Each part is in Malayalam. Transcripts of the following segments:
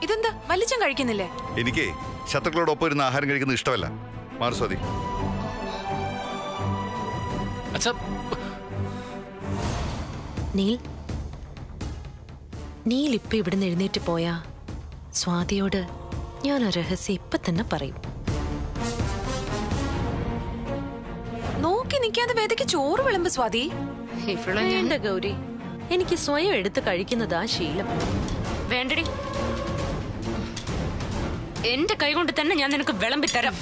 ഇതെന്താ വലിച്ചം കഴിക്കുന്നില്ലേ? എനിക്ക് ശത്രുക്കളോടൊപ്പം ഇരുന്ന് ആഹാരം കഴിക്കുന്നത് ഇഷ്ടമല്ല. മാറു സ്വാതി. നീൽ ഇപ്പൊ ഇവിടുന്ന് എഴുന്നേറ്റ് പോയാ സ്വാതിയോട് ഞാൻ ആ രഹസ്യം ഇപ്പൊ തന്നെ പറയും. നോക്കി നിൽക്കാതെ വേദയ്ക്ക് ചോറ് വിളമ്പ് സ്വാതി. വേണ്ട ഗൗരി, എനിക്ക് സ്വയം എടുത്ത് കഴിക്കുന്നതാ ശീലം. വേണ്ടടി, എന്റെ കൈ കൊണ്ട് തന്നെ ഞാൻ നിനക്ക് വിളമ്പി തരാം.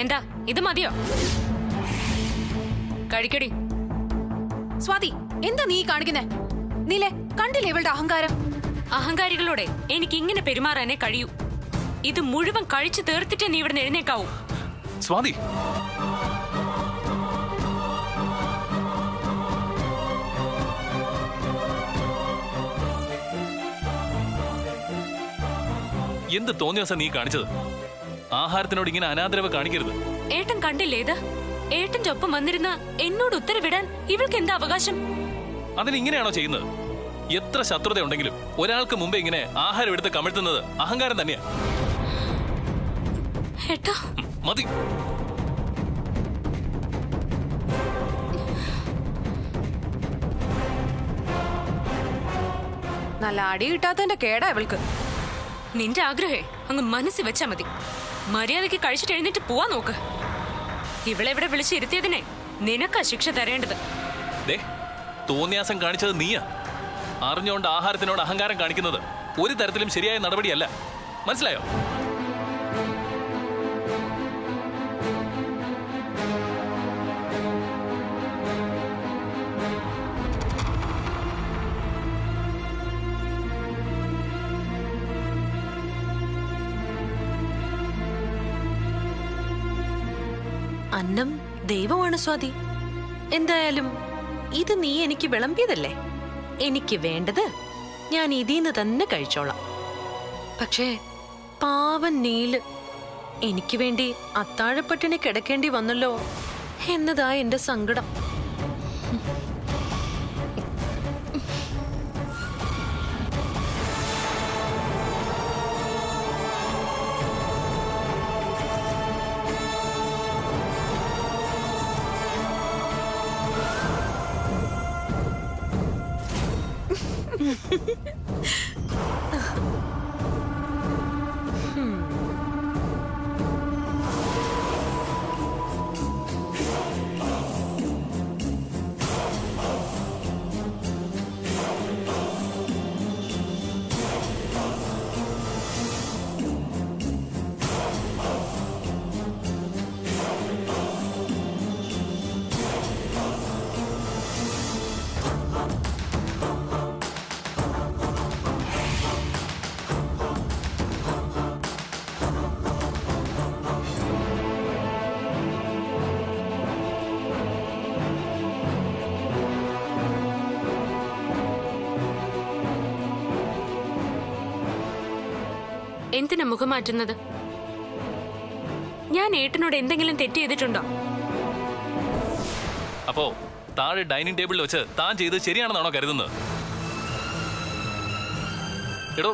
എന്താ ഇത് മതിയോ? കഴിക്കടി. സ്വാതി, എന്താ നീ കാണിക്കുന്നേ? നീലേ, കണ്ടില്ലേ ഇവളുടെ അഹങ്കാരം? അഹങ്കാരികളോടെ എനിക്ക് ഇങ്ങനെ പെരുമാറാനേ കഴിയൂ. ഇത് മുഴുവൻ കഴിച്ചു തീർത്തിട്ടേ നീ ഇവിടെ എഴുന്നേക്കാവൂ. സ്വാതി, എന്ത് തോന്നിയ ദിവസം നീ കാണിച്ചത്? ആഹാരത്തിനോട് ഇങ്ങനെ അനാദരവ് കാണിക്കരുത്. ഏട്ടൻ കണ്ടില്ലേ ഇത്? ഏട്ടന്റെ ഒപ്പം വന്നിരുന്ന എന്നോട് ഉത്തരവിടാൻ ഇവൾക്ക് എന്താ അവകാശം? അതിനിങ്ങനെയാണോ ചെയ്യുന്നത്? എത്ര ശത്രുത ഉണ്ടെങ്കിലും ഒരാൾക്ക് മുമ്പേ ഇങ്ങനെ ആഹാരം എടുത്ത് കമഴ്ത്തുന്നത് അഹങ്കാരം തന്നെയാ. ഏട്ടാ മതി. നല്ല അടി കിട്ടാത്തതിന്റെ കേടാ ഇവൾക്ക്. നിന്റെ ആഗ്രഹേ അങ്ങ് മനസ്സിൽ വെച്ചാ മതി. മര്യാദയ്ക്ക് കഴിച്ചിട്ട് എഴുന്നേറ്റ് പോവാൻ നോക്ക്. ഇവളെ ഇവിടെ വിളിച്ചിരുത്തിയതിനെ നിനക്കാ ശിക്ഷ തരേണ്ടത്. തോന്നിയാസം കാണിച്ചത് നീയാ. അറിഞ്ഞുകൊണ്ട് ആഹാരത്തിനോട് അഹങ്കാരം കാണിക്കുന്നത് ഒരു തരത്തിലും ശരിയായ നടപടിയല്ല. മനസ്സിലായോ? അന്നം ദൈവമാണ് സ്വാതി. എന്തായാലും ഇത് നീ എനിക്ക് വിളമ്പിയതല്ലേ. എനിക്ക് വേണ്ടത് ഞാൻ ഇതിന്ന് തന്നെ കഴിച്ചോളാം. പക്ഷേ പാവൻ നീല് എനിക്ക് വേണ്ടി അത്താഴപ്പട്ടിണി കിടക്കേണ്ടി വന്നല്ലോ എന്നതാ എന്റെ സങ്കടം. എന്തിനാ മുഖം മാറ്റുന്നത്? ഞാൻ ഏട്ടനോട് എന്തെങ്കിലും തെറ്റ് ചെയ്തിട്ടുണ്ടോ? അപ്പോ താഴെ ഡൈനിങ് ടേബിളിൽ വെച്ച് താൻ ചെയ്തത് ശരിയാണെന്നാണോ കരുതുന്നത്? എടോ,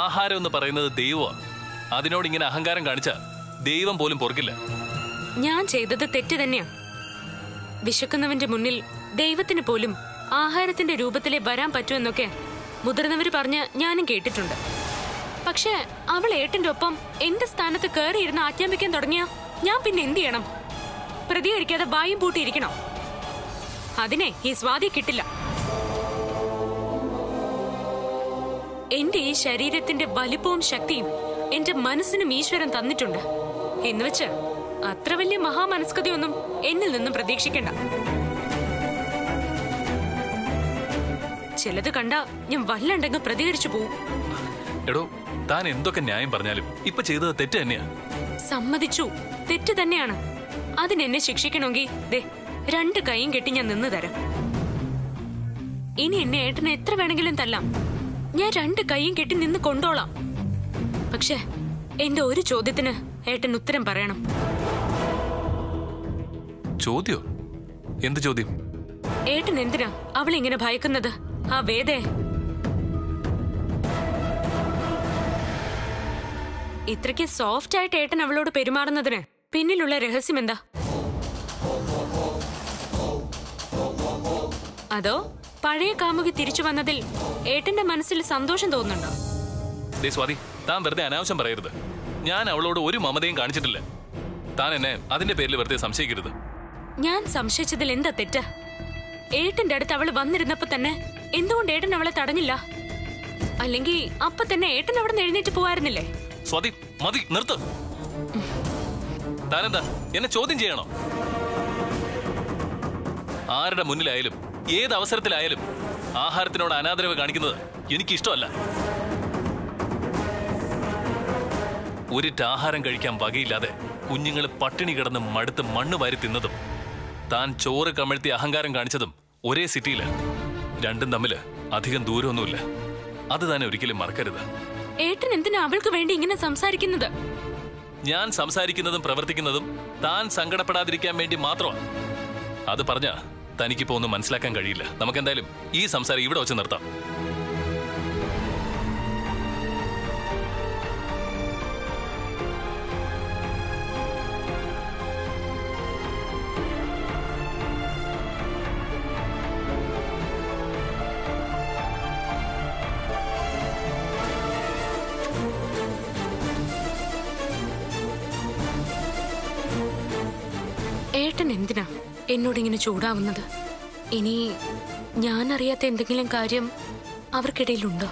ആഹാരം എന്ന് പറയുന്നത് ദൈവമാണ്. അതിനോട് ഇങ്ങനെ അഹങ്കാരം കാണിച്ച ദൈവം പോലും പൊറുക്കില്ല. ഞാൻ ചെയ്തത് തെറ്റ് തന്നെയാ. വിശക്കുന്നവന്റെ മുന്നിൽ ദൈവത്തിന് പോലും ആഹാരത്തിന്റെ രൂപത്തിലേ വരാൻ പറ്റുമെന്നൊക്കെ മുതിർന്നവര് പറഞ്ഞ് ഞാനും കേട്ടിട്ടുണ്ട്. പക്ഷേ അവൾ ഏട്ടന്റെ ഒപ്പം എന്റെ സ്ഥാനത്ത് കയറിയിരുന്ന് ആജ്ഞാപിക്കാൻ തുടങ്ങിയ ഞാൻ പിന്നെ എന്ത് ചെയ്യണം? പ്രതികരിക്കാതെ വായും പൂട്ടിയിരിക്കണം. അതിനെ ഈ സ്വാതി കിട്ടില്ല. എന്റെ ഈ ശരീരത്തിന്റെ വലിപ്പവും ശക്തിയും എന്റെ മനസ്സിനും ഈശ്വരൻ തന്നിട്ടുണ്ട് എന്നുവെച്ച് അത്ര വലിയ മഹാമനസ്കതയൊന്നും എന്നിൽ നിന്നും പ്രതീക്ഷിക്കണ്ട. ചിലത് കണ്ട ഞാൻ വല്ലണ്ടെങ്കിൽ പ്രതികരിച്ചു പോവും. എടോ, താൻ എന്തൊക്കെ ന്യായം പറഞ്ഞാലും ഇപ്പൊ ചെയ്തത് തെറ്റ് തന്നെയാ. സമ്മതിച്ചു, തെറ്റ് തന്നെയാണ്. അതിനെന്നെ ശിക്ഷിക്കണമെങ്കിൽ ദേ 2 കൈയും കെട്ടി ഞാൻ നിന്ന് തരാം. ഇനി എന്നെ ഏട്ടനെ എത്ര വേണമെങ്കിലും തല്ലാം. ഞാൻ 2 കൈയും കെട്ടി നിന്ന് കൊണ്ടോളാം. പക്ഷെ എന്റെ ഒരു ചോദ്യത്തിന് ഏട്ടൻ ഉത്തരം പറയണം. ചോദ്യോ? എന്ത് ചോദ്യം? ഏട്ടൻ എന്തിനാ അവളെ ഇങ്ങനെ ഭയക്കുന്നത്? ആ വേദേ ഇത്രയ്ക്ക് സോഫ്റ്റ് ആയിട്ട് ഏട്ടൻ അവളോട് പെരുമാറുന്നതിന് പിന്നിലുള്ള രഹസ്യം എന്താ? അതോ പഴയ കാമുകി തിരിച്ചു വന്നതിൽ ഏട്ടന്റെ മനസ്സിൽ സന്തോഷം തോന്നുന്നുണ്ടോ? സ്വാതി, താൻ വെറുതെ അനാവശ്യം പറയരുത്. ഞാൻ അവളോട് ഒരു മമതയും കാണിച്ചിട്ടില്ല. താൻ എന്നെ അതിന്റെ പേരിൽ വെറുതെ സംശയിക്കരുത്. ഞാൻ സംശയിച്ചതിൽ എന്താ തെറ്റ്? ഏട്ടന്റെ അടുത്ത് അവള് വന്നിരുന്നപ്പോ തന്നെ എന്തുകൊണ്ട് ഏട്ടൻ അവളെ തടഞ്ഞില്ല? അല്ലെങ്കിൽ അപ്പൊ തന്നെ ഏട്ടൻ അവിടെ നിന്ന് എഴുന്നേറ്റ് പോവായിരുന്നില്ലേ? സ്വാതി, മതി, നിർത്ത്. താനെന്താ എന്നെ ചോദ്യം ചെയ്യണോ? ആരുടെ മുന്നിലായാലും ഏത് അവസരത്തിലായാലും ആഹാരത്തിനോട് അനാദരവ് കാണിക്കുന്നത് എനിക്കിഷ്ടമല്ല. ഒരിറ്റ് ആഹാരം കഴിക്കാൻ വകയില്ലാതെ കുഞ്ഞുങ്ങൾ പട്ടിണി കിടന്ന് മടുത്ത് മണ്ണ് വാരി തിന്നതും താൻ ചോറ് കമഴ്ത്തി അഹങ്കാരം കാണിച്ചതും ഒരേ സിറ്റിയില്. രണ്ടും തമ്മില് അധികം ദൂരമൊന്നുമില്ല. അത് തന്നെ ഒരിക്കലും മറക്കരുത്. ഏട്ടൻ എന്തിനാ അവൾക്ക് വേണ്ടി ഇങ്ങനെ സംസാരിക്കുന്നത്? ഞാൻ സംസാരിക്കുന്നതും പ്രവർത്തിക്കുന്നതും താൻ സങ്കടപ്പെടാതിരിക്കാൻ വേണ്ടി മാത്രമാണ്. അത് പറഞ്ഞ തനിക്കിപ്പോ ഒന്നും മനസ്സിലാക്കാൻ കഴിയില്ല. നമുക്കെന്തായാലും ഈ സംസാരം ഇവിടെ വെച്ച് നിർത്താം. ഏട്ടൻ എന്തിനാ എന്നോടിങ്ങനെ ചൂടാവുന്നത്? ഇനി ഞാൻ അറിയാത്ത എന്തെങ്കിലും കാര്യം അവർക്കിടയിലുണ്ടോ?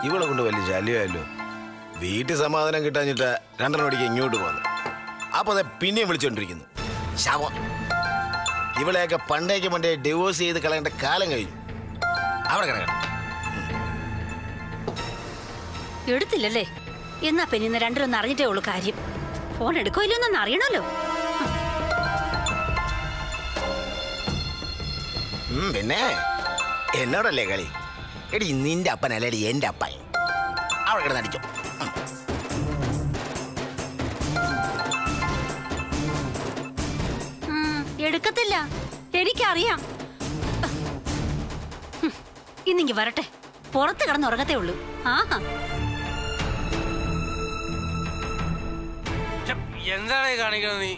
ഇവളെ കൊണ്ട് വലിയ ശല്യമായല്ലോ. വീട്ടിൽ സമാധാനം കിട്ടാഞ്ഞിട്ട് 2 മണിക്ക് ഇങ്ങോട്ട് പോന്നു. അപ്പൊ അതെ പിന്നെയും വിളിച്ചോണ്ടിരിക്കുന്നു. ശവം. ഇവളെയൊക്കെ പണ്ടേ ഡിവോഴ്സ് ചെയ്ത് കളയേണ്ട കാലം കഴിഞ്ഞു. അവിടെ കിടക്കണം. എടുത്തില്ലല്ലേ? എന്നാ പിന്നെ ഇന്ന് 2 അറിഞ്ഞിട്ടേ ഉള്ളൂ കാര്യം. ഫോൺ എടുക്കോ ഇല്ലെന്നൊന്ന് അറിയണല്ലോ. പിന്നെ എന്നോടല്ലേ കളി? എടി നിന്റെ അപ്പനല്ലേടി എന്റെ അപ്പൻ. അവിടെ കിടന്നടിക്കും. എടുക്കത്തില്ല, എനിക്കറിയാം. ഇന്നിങ്ങി വരട്ടെ, പുറത്ത് കിടന്നുറങ്ങത്തേ ഉള്ളൂ. ആഹാ, എന്താണ് കാണിക്കുന്നത് നീ?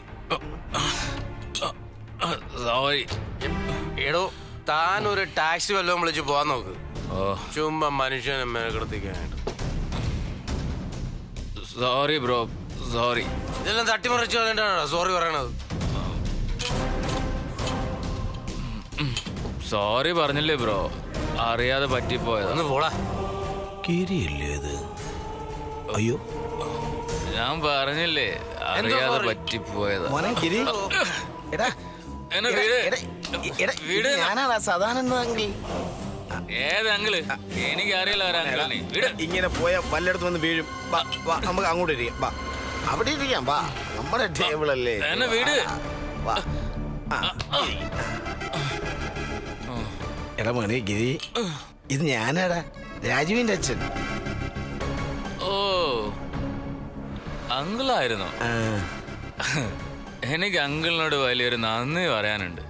എടോ, താൻ ഒരു ടാക്സി വല്ലതും വിളിച്ച് പോവാൻ നോക്ക്. ചുമ്മാ മനുഷ്യനെ മെനക്കെടുത്തിക്കാനായിട്ട്. Sorry bro, sorry. ഇതെല്ലാം തട്ടിമറിച്ച് കളഞ്ഞിട്ടാണോ സോറി പറയണത്? സോറി പറഞ്ഞില്ലേ ബ്രോ, അറിയാതെ പറ്റിപ്പോയത്. ഒന്ന് പോടാ. കിരിയല്ലേ ഇത്? അയ്യോ, ഞാൻ പറഞ്ഞില്ലേ അറിയാതെ പറ്റിപ്പോയത്. കിരി എടാ, ഞാനാ സാധാരണ അങ്കിൾ. ഏത് അങ്കിള്? എനിക്കറിയില്ല ഒരങ്കിളിനെ. ഇങ്ങനെ പോയ വല്ലയിടത്ത് വന്ന് വീഴും. നമുക്ക് അങ്ങോട്ട് ഇരിക്കാം. വാ, അവിടെ ഇരിക്കാം. വാ, നമ്മുടെ ടേബിൾ അല്ലേ. എന്നെ വീട്. എടാ മോനെ ഗിരി, ഇത് ഞാനാടാ, രാജുവിന്റെ അച്ഛൻ. ഓ, അങ്കിളായിരുന്നു. എനിക്ക് അങ്കിളിനോട് വലിയൊരു നന്ദി പറയാനുണ്ട്.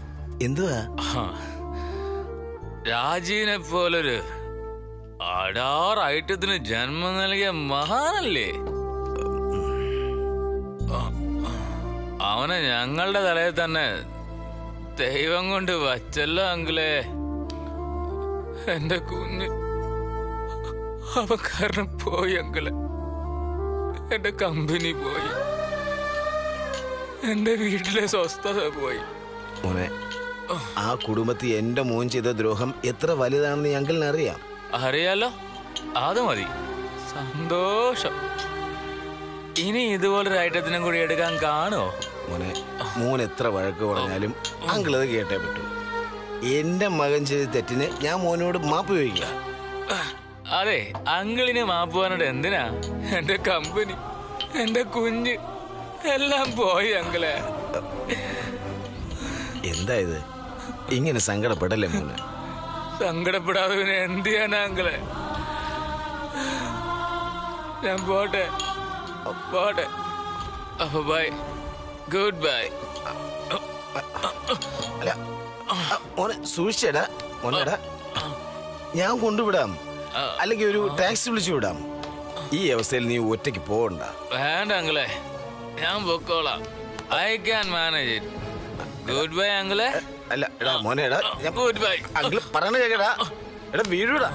എന്തുവാ? രാജീവിനെ പോലൊരു ഐറ്റത്തിന് ജന്മം നൽകിയ മഹാനല്ലേ. അവനെ ഞങ്ങളുടെ തലയിൽ തന്നെ ദൈവം കൊണ്ട് വച്ചല്ലോ അങ്കിളെ. എന്റെ കുഞ്ഞ് അവൻ കാരണം പോയി അങ്കിളെ. എന്റെ കമ്പനി പോയി, എന്റെ വീട്ടിലെ സ്വസ്ഥത പോയി. മോനെ, ആ കുടുംബത്തിൽ എന്റെ മോൻ ചെയ്ത ദ്രോഹം എത്ര വലുതാണെന്ന് അങ്കിളിന് അറിയാം. അറിയാലോ, അത് മതി. സന്തോഷം. ഇനി ഇതുപോലൊരു ഐറ്റത്തിനും കൂടി എടുക്കാൻ കാണോ? മോനെ, മോൻ എത്ര വഴക്ക് പറഞ്ഞാലും അങ്കിൾ അത് കേട്ടേ പറ്റൂ. എന്റെ മകൻ ചെയ്ത തെറ്റിന് ഞാൻ മോനോട് മാപ്പ് ചോദിക്കുക. അതെ, അങ്കിളിന് മാപ്പ് പറഞ്ഞിട്ട് എന്തിനാ? എന്റെ കമ്പനി, എന്റെ കുഞ്ഞ് എല്ലാം പോയി അങ്കിളെ. എന്താ ഇത്? ഇങ്ങനെ സങ്കടപ്പെടല്ലേ മോനെ? സങ്കടപ്പെടാതെ പിന്നെ എന്ത് ചെയ്യാനാ അങ്കിളെ? ഞാൻ പോട്ടെ പോട്ടെ. അപ്പൊ ബൈ, ഗുഡ് ബൈ. അല്ല മോനെ, സൂക്ഷിച്ചേടാ മോനെടാ. ഞാൻ കൊണ്ടുവിടാം, അല്ലെങ്കിൽ ഒരു ടാക്സി വിളിച്ചു വിടാം. ഈ അവസ്ഥയിൽ നീ ഒറ്റയ്ക്ക് പോകണ്ട. വേണ്ട അങ്കിളെ, ഞാൻ പൊക്കോളാം. I can manage it. Good bye അങ്കിളെ. അല്ല എടാ മോനെ, എടാ ഗുഡ് ബൈ. അങ്കിള് പറയണ കേക്കടാ. എടാ വീഴൂടാ.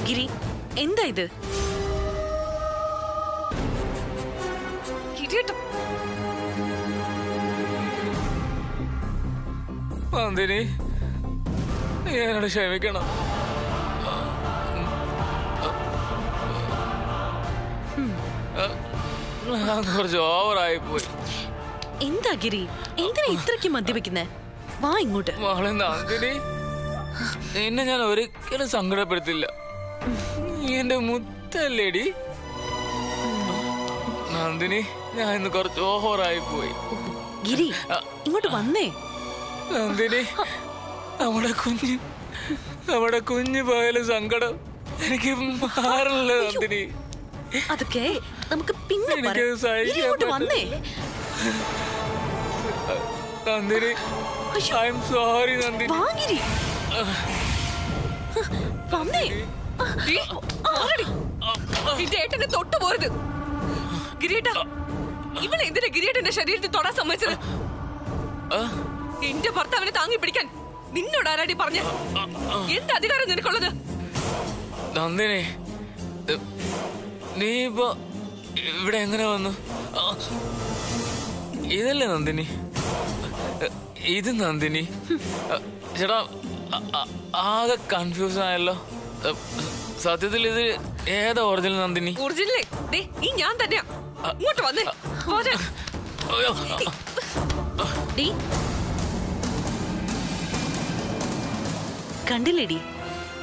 ഗിരി, എന്താ ഇത്? നന്ദിനി, നീ എന്നോട് ക്ഷമിക്കണം. ഞാൻ കുറച്ച് ഓവറായി പോയി. എന്താ ഗിരി, എന്തിനാ ഇത്രയ്ക്ക് മദ്യപിക്കുന്നേ? വാ ഇങ്ങോട്ട്. മോളെ നന്ദിനി, നിന്നെ ഞാൻ ഒരിക്കലും സങ്കടപ്പെടുത്തില്ല. നീ എന്റെ മുത്തല്ലേടി നന്ദിനി. ഞാൻ ഇന്ന് കുറച്ച് ഓവറായി പോയി. ഗിരി, ഇങ്ങോട്ട് വന്നേ. നന്ദിനി, നമ്മുടെ കുഞ്ഞ് പോയാലും സങ്കടം എനിക്ക് മാറില്ല നന്ദിനി. അതൊക്കെ നമുക്ക് പിന്നെ എനിക്ക് ഇങ്ങോട്ട് വന്നേ. Nandini, I am sorry Nandini. വാ ഗിരി, വന്നേ. ഏട്ടനെ തൊട്ടു പോരുത് ഗിരിയേട്ട. ഇവളെ എന്തിനാ ഗിരിയേട്ടന്റെ ശരീരത്തിൽ തൊടാൻ സമ്മതിച്ചത്? എന്റെ ഭർത്താവിനെ താങ്ങി പിടിക്കാൻ നിന്നോട് ആരാടി പറഞ്ഞ? എന്ത് അധികാരം നിനക്കുള്ളത്? നന്ദിനി, നീ ഇപ്പൊ ഇവിടെ എങ്ങനെ വന്നു? ഇതല്ലേ നന്ദിനി? ഇത് നന്ദിനി? ചേട്ടാ, ആകെ കൺഫ്യൂഷൻ ആയല്ലോ. സത്യത്തിൽ ഇത് ഏതാ ഒറിജിനൽ നന്ദിനി? ഒറിജിനലേ ഈ ഞാൻ തന്നെയാ. ഇങ്ങോട്ട് വന്നേ. കണ്ടില്ലേടി,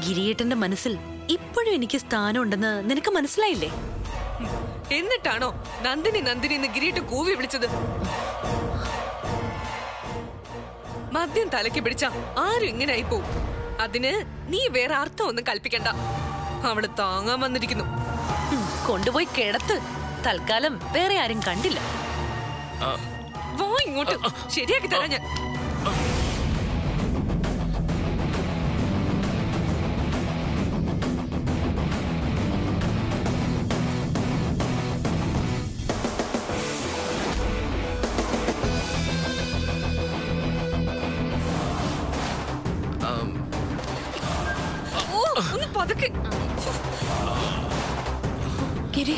ഗിരിയേട്ടന്റെ മനസ്സിൽ ഇപ്പോഴും എനിക്ക് സ്ഥാനമുണ്ടെന്ന് നിനക്ക് മനസ്സിലായില്ലേ? എന്നിട്ടാണോ നന്ദിനി നന്ദിനി എന്ന് ഗിരിയേട്ട് കൂവി വിളിച്ചത്? മദ്യം തലയ്ക്ക് പിടിച്ച ആരും ഇങ്ങനെ ആയി പോവും. അതിന് നീ വേറെ അർത്ഥം ഒന്നും കൽപ്പിക്കണ്ട. അവള് താങ്ങാൻ വന്നിരിക്കുന്നു. കൊണ്ടുപോയി കിടത്ത്. തൽക്കാലം വേറെ ആരും കണ്ടില്ല. വാ ഇങ്ങോട്ട്, ശരിയാക്കി തരാം ഞാൻ. ഒന്ന് പതുക്കെ. ഗിരി,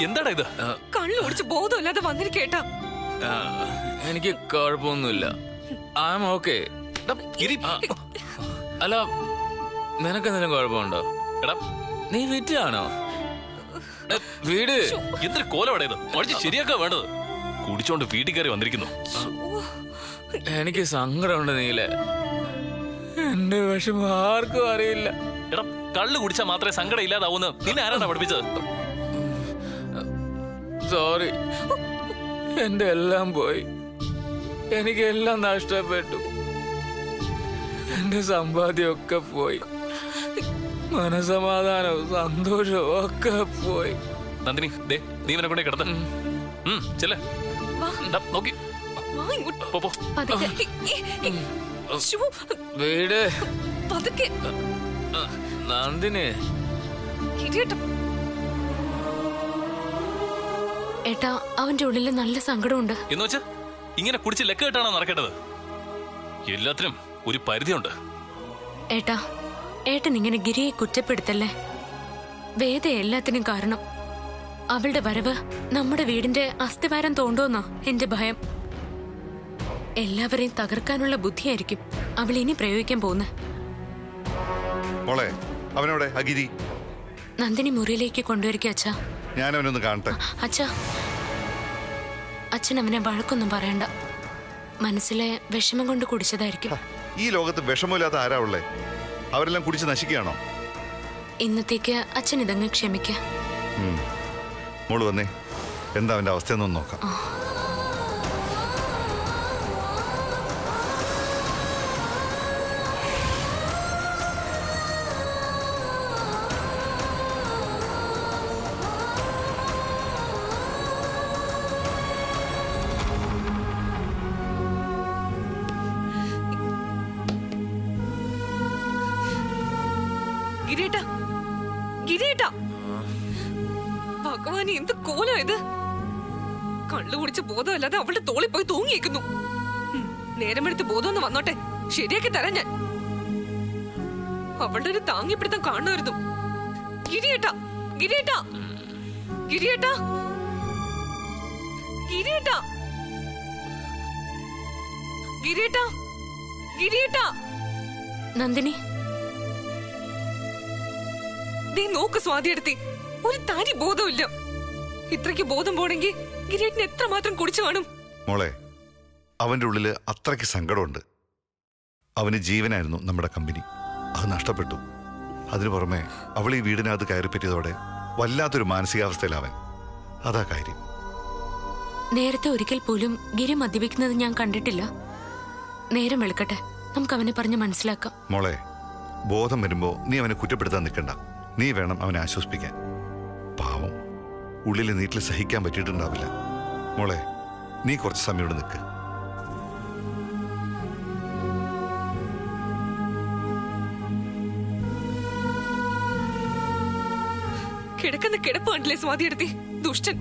എന്താടാ ഇത്? കണ്ണു ഓടിച്ച് ബോധമില്ലാതെ വന്നിരിക്കേട്ടാ. എനിക്ക് കുഴപ്പമൊന്നുമില്ല. I am okay. അല്ല, നിനക്കെന്തെങ്കിലും കുഴപ്പമുണ്ടോ? എടാ, നീ വിറ്റാണോ? വീട് എന്തൊരു കോലവിടെ ഇത്? പഠിച്ച് ശരിയാക്കാ വേണ്ടത്. കുടിച്ചോണ്ട് വീട്ടിൽ കയറി വന്നിരിക്കുന്നു. എനിക്ക് സങ്കടമുണ്ട് നീലെ. എന്റെ വിഷമം ആർക്കും അറിയില്ല. എടാ, കള്ളു കുടിച്ചാൽ മാത്രമേ സങ്കടം ഇല്ലാതാവൂന്ന് നിന്നെ ആരാണ് പഠിപ്പിച്ചത്? സോറി, എന്റെ എല്ലാം പോയി. എനിക്കെല്ലാം നഷ്ടപ്പെട്ടു. എന്റെ സമ്പാദ്യമൊക്കെ പോയി, മനസമാധാനവും സന്തോഷവും ഒക്കെ പോയി. നന്ദിനി, ദേ നീ ഇവനെ കൊണ്ടേ കിടത്ത ചെല്ലേ നോക്കി വാ ഇങ്ങോട്ട്. പോ, പോ. പതുക്കെ. ശോ, വീട് പതുക്കെ. നന്ദിനി, ഗിരിയേട്ടാ, ഏട്ടാ അവന്റെ ഉള്ളിൽ നല്ല സങ്കടമുണ്ട്. എന്ന് വെച്ചാ ഇങ്ങനെ കുടിച്ച് ലെക്ക് കേട്ടാണോ നടക്കേണ്ടത്? എല്ലാത്തിനും ഒരു പരിധിയുണ്ട്. ഏട്ടാ, ഏട്ടൻ ഇങ്ങനെ ഗിരിയെ കുറ്റപ്പെടുത്തല്ലേ. വേദ എല്ലാത്തിനും കാരണം. അവളുടെ വരവ് നമ്മുടെ വീടിന്റെ അസ്ഥിവാരം തോണ്ടോന്നാ എന്റെ ഭയം. എല്ലാവരെയും തകർക്കാനുള്ള ബുദ്ധിയായിരിക്കും അവൾ ഇനി പ്രയോഗിക്കാൻ പോകുന്നത്. മോളെ, അവനോടെ അഗിരി. നന്ദിനി മുറിയിലേക്ക് കൊണ്ടുവരിക അച്ഛാ. ഞാൻ അവനൊന്ന് കാണട്ടെ. അച്ഛാ, അച്ഛൻ അവനെ വഴക്കൊന്നും പറയണ്ട. മനസ്സിലെ വിഷമം കൊണ്ട് കുടിച്ചതായിരിക്കും. ഈ ലോകത്ത് വിഷമമില്ലാത്ത ആരാ ഉള്ളേ? അവരെല്ലാം കുടിച്ച് നശിക്കുകയാണോ? ഇന്നത്തേക്ക് അച്ഛൻ ഇതങ്ങ് ക്ഷമിക്ക. മോള് വന്നേ, എന്താ അവന്റെ അവസ്ഥയെന്നൊന്ന് നോക്കാം. ഗിരിയേട്ടാ, ഗിരിയേട്ടാ, ഭഗവാൻ എന്ത് കോലം ഇത്! കള്ളു കുടിച്ച ബോധമല്ലാതെ അവളുടെ തോളിൽ പോയി തൂങ്ങിയേക്കുന്നു. നേരമെടുത്ത് ബോധമൊന്ന് വന്നോട്ടെ, ശരിയാക്കി തരാം ഞാൻ. അവളുടെ ഒരു താങ്ങിപ്പിടുത്തം കാണുമായിരുന്നു. ഗിരിയേട്ടാ, ഗിരിയേട്ടാ, ഗിരിയേട്ടാ, ഗിരിയേട്ടാ, ഗിരിയേട്ടാ, ഗിരിയേട്ടാ. നന്ദിനി, നീ നോക്ക് സ്വാതിയെടുത്തി, ഒരു തരി ബോധമില്ല. ഇത്രയ്ക്ക് ബോധം പോണെങ്കിൽ ഗിരീട്ടിന് എത്രമാത്രം കുടിച്ചു കാണും. മോളെ, അവന്റെ ഉള്ളില് അത്രയ്ക്ക് സങ്കടമുണ്ട്. അവന് ജീവനായിരുന്നു നമ്മുടെ കമ്പനി, അത് നഷ്ടപ്പെട്ടു. അതിനു പുറമെ അവൾ ഈ വീടിനകത്ത് കയറിപ്പറ്റിയതോടെ വല്ലാത്തൊരു മാനസികാവസ്ഥയിലാവൻ. അതാ കാര്യം. നേരത്തെ ഒരിക്കൽ പോലും ഗിരി മദ്യപിക്കുന്നത് ഞാൻ കണ്ടിട്ടില്ല. നേരം വെളുക്കട്ടെ, നമുക്ക് അവനെ പറഞ്ഞ് മനസ്സിലാക്കാം. മോളെ, ബോധം വരുമ്പോ നീ അവനെ കുറ്റപ്പെടുത്താൻ നിൽക്കണ്ട. നീ വേണം അവനെ ആശ്വസിപ്പിക്കാൻ. പാവം, ഉള്ളിൽ നീട്ടിൽ സഹിക്കാൻ പറ്റിയിട്ടുണ്ടാവില്ല. മോളെ, നീ കുറച്ച് സമയം ഇവിടെ നിൽക്ക്. കിടക്കുന്ന കിടപ്പ് കണ്ടില്ലേ സ്വാതിയെടുത്തി? ദുഷ്ടൻ.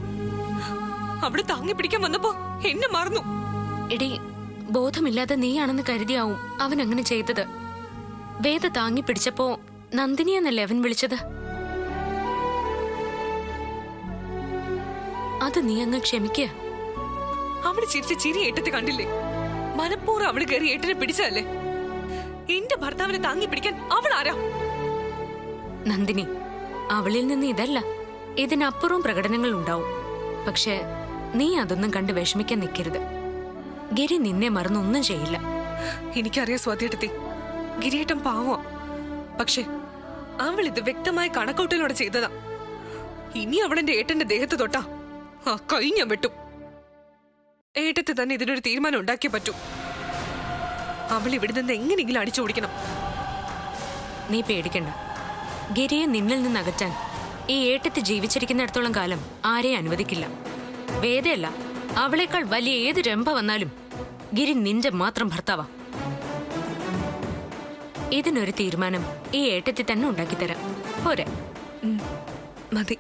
അവിടെ താങ്ങി പിടിക്കാൻ വന്നപ്പോ എന്നെ മറന്നു. എടി, ബോധമില്ലാതെ നീയാണെന്ന് കരുതിയാവും അവൻ അങ്ങനെ ചെയ്തത്. വേദ താങ്ങി പിടിച്ചപ്പോ നന്ദിനിയെന്നല്ലേ അവൻ വിളിച്ചത്? അത് നീ അങ്ങ് ക്ഷമിക്കുക. അവള് ചിരിച്ച ചിരി ഏട്ടത്തെ കണ്ടില്ലേ? മനപ്പൂർവ്വം അവള് കയറി ഏട്ടനെ പിടിച്ചതല്ലേ? എന്റെ ഭർത്താവിനെ താങ്ങി പിടിക്കാൻ അവൾ ആരാ? നന്ദിനി, അവളിൽ നിന്ന് ഇതല്ല, ഇതിനപ്പുറവും പ്രകടനങ്ങൾ ഉണ്ടാവും. പക്ഷെ നീ അതൊന്നും കണ്ട് വിഷമിക്കാൻ നിൽക്കരുത്. ഗിരി നിന്നെ മറന്നൊന്നും ചെയ്യില്ല. എനിക്കറിയാം സ്വാതിയെടുത്തി, ഗിരിയേട്ടൻ പാവോ. പക്ഷെ അവൾ ഇത് വ്യക്തമായ കണക്കൂട്ടലോടെ ചെയ്തതാ. ഇനി അവളെന്റെ ഏട്ടന്റെ ദേഹത്ത് തൊട്ടാ ആ കൈ ഞാൻ വെട്ടും. ഏട്ടത്തെ തന്നെ ഇതിനൊരു തീരുമാനം ഉണ്ടാക്കിയേ പറ്റൂ. അവൾ ഇവിടെ നിന്ന് എങ്ങനെയെങ്കിലും അടിച്ചോടിക്കണം. നീ പേടിക്കണ്ട. ഗിരിയെ നിന്നിൽ നിന്ന് അകറ്റാൻ ഈ ഏട്ടത്ത് ജീവിച്ചിരിക്കുന്നിടത്തോളം കാലം ആരെയും അനുവദിക്കില്ല. വേദയല്ല, അവളേക്കാൾ വലിയ ഏത് രംഭ വന്നാലും ഗിരി നിന്റെ മാത്രം ഭർത്താവാ. ഇതിനൊരു തീരുമാനം ഈ ഏട്ടത്തി തന്നെ ഉണ്ടാക്കിത്തരാം. പോരെ? മതി.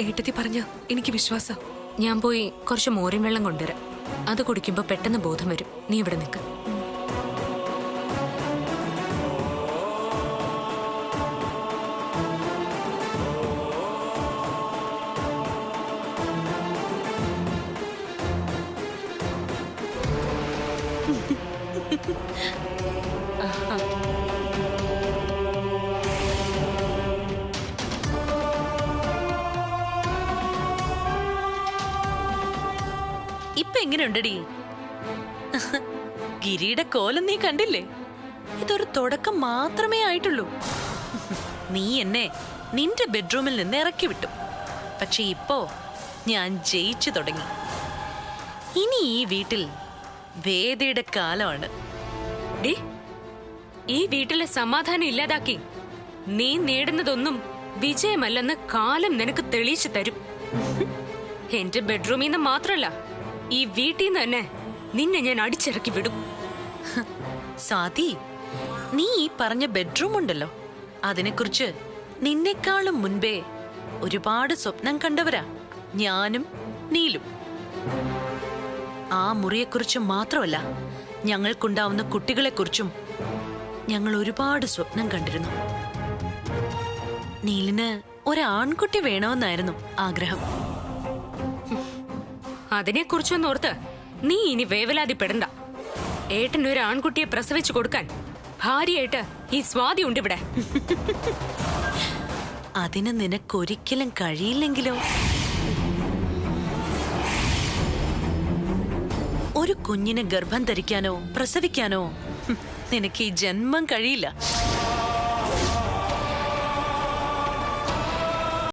ഏട്ടത്തി പറഞ്ഞ എനിക്ക് വിശ്വാസം. ഞാൻ പോയി കുറച്ച് മോരിൻ വെള്ളം കൊണ്ടുവരാം. അത് കുടിക്കുമ്പോ പെട്ടെന്ന് ബോധം വരും. നീ ഇവിടെ നിൽക്ക്. ഇപ്പൊ എങ്ങനെയുണ്ടടി? ഗിരിയുടെ കോലം നീ കണ്ടില്ലേ? ഇതൊരു തുടക്കം മാത്രമേ ആയിട്ടുള്ളൂ. നീ എന്നെ നിന്റെ ബെഡ്റൂമിൽ നിന്ന് ഇറക്കി വിട്ടു. പക്ഷെ ഇപ്പോ ഞാൻ ജയിച്ചു തുടങ്ങി. ഇനി ഈ വീട്ടിൽ വേദയുടെ കാലമാണ്. ഡി, ഈ വീട്ടിലെ സമാധാനം ഇല്ലാതാക്കി നീ നേടുന്നതൊന്നും വിജയമല്ലെന്ന് കാലം നിനക്ക് തെളിയിച്ചു തരും. എന്റെ ബെഡ്റൂമിൽ നിന്ന് മാത്രല്ല, ഈ വീട്ടിൽ നിന്ന് തന്നെ നിന്നെ ഞാൻ അടിച്ചിറക്കി വിടും. സ്വാതി, നീ ഈ പറഞ്ഞ ബെഡ്റൂം ഉണ്ടല്ലോ, അതിനെക്കുറിച്ച് നിന്നെക്കാളും മുൻപേ ഒരുപാട് സ്വപ്നം കണ്ടവരാ ഞാനും നീലും. ആ മുറിയെക്കുറിച്ച് മാത്രമല്ല, ഞങ്ങൾക്കുണ്ടാവുന്ന കുട്ടികളെക്കുറിച്ചും ഞങ്ങൾ ഒരുപാട് സ്വപ്നം കണ്ടിരുന്നു. നീലിന് ഒരാൺകുട്ടി വേണമെന്നായിരുന്നു ആഗ്രഹം. അതിനെക്കുറിച്ചൊന്നോർത്ത് നീ ഇനി വേവലാതിപ്പെടണ്ട. ഏട്ടനൊരു ആൺകുട്ടിയെ പ്രസവിച്ചു കൊടുക്കാൻ ഭാര്യയായിട്ട് ഈ സ്വാതി ഉണ്ട് ഇവിടെ. അതിന് നിനക്കൊരിക്കലും കഴിയില്ലെങ്കിലോ? ഒരു കുഞ്ഞിനെ ഗർഭം ധരിക്കാനോ പ്രസവിക്കാനോ നിനക്ക് ഈ ജന്മം കഴിയില്ല.